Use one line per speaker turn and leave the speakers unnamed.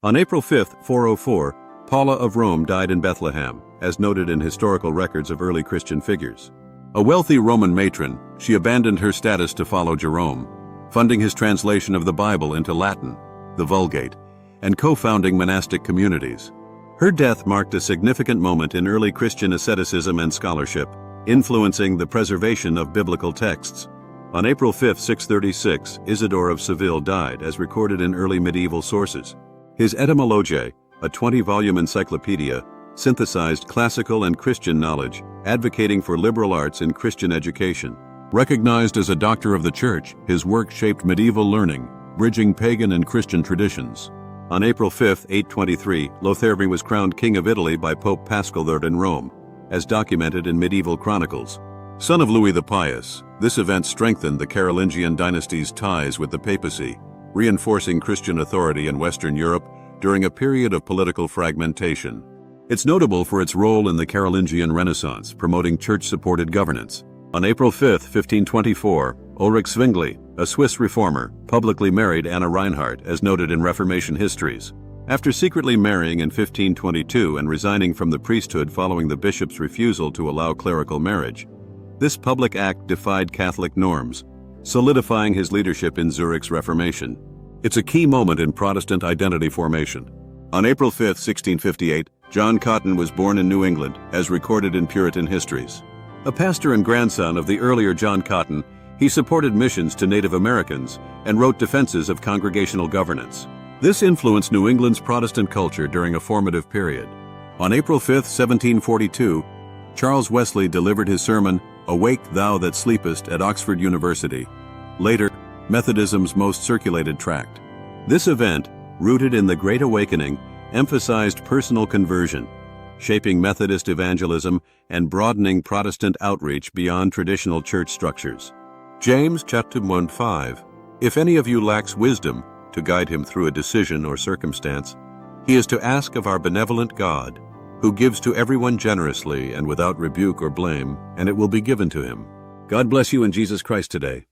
On April 5, 404, Paula of Rome died in Bethlehem, as noted in historical records of early Christian figures. A wealthy Roman matron, she abandoned her status to follow Jerome, funding his translation of the Bible into Latin, the Vulgate, and co-founding monastic communities. Her death marked a significant moment in early Christian asceticism and scholarship, influencing the preservation of biblical texts. On April 5, 636, Isidore of Seville died, as recorded in early medieval sources. His Etymologiae, a 20-volume encyclopedia, synthesized classical and Christian knowledge, advocating for liberal arts in Christian education. Recognized as a doctor of the Church, his work shaped medieval learning, bridging pagan and Christian traditions. On April 5, 823, Lothair I was crowned King of Italy by Pope Paschal I in Rome, as documented in medieval chronicles. Son of Louis the Pious, this event strengthened the Carolingian dynasty's ties with the papacy, reinforcing Christian authority in Western Europe during a period of political fragmentation. It's notable for its role in the Carolingian Renaissance, promoting church-supported governance. On April 5, 1524, Ulrich Zwingli, a Swiss reformer, publicly married Anna Reinhardt, as noted in Reformation histories. After secretly marrying in 1522 and resigning from the priesthood following the bishop's refusal to allow clerical marriage, this public act defied Catholic norms, solidifying his leadership in Zurich's Reformation. It's a key moment in Protestant identity formation. On April 5, 1658, John Cotton was born in New England, as recorded in Puritan histories. A pastor and grandson of the earlier John Cotton, he supported missions to Native Americans and wrote defenses of congregational governance. This influenced New England's Protestant culture during a formative period. On April 5, 1742, Charles Wesley delivered his sermon, "Awake Thou That Sleepest," at Oxford University, later Methodism's most circulated tract. This event, rooted in the Great Awakening, emphasized personal conversion, shaping Methodist evangelism and broadening Protestant outreach beyond traditional church structures. James chapter 1:5, "If any of you lacks wisdom to guide him through a decision or circumstance, he is to ask of our benevolent God, who gives to everyone generously and without rebuke or blame, and it will be given to him." God bless you in Jesus Christ today.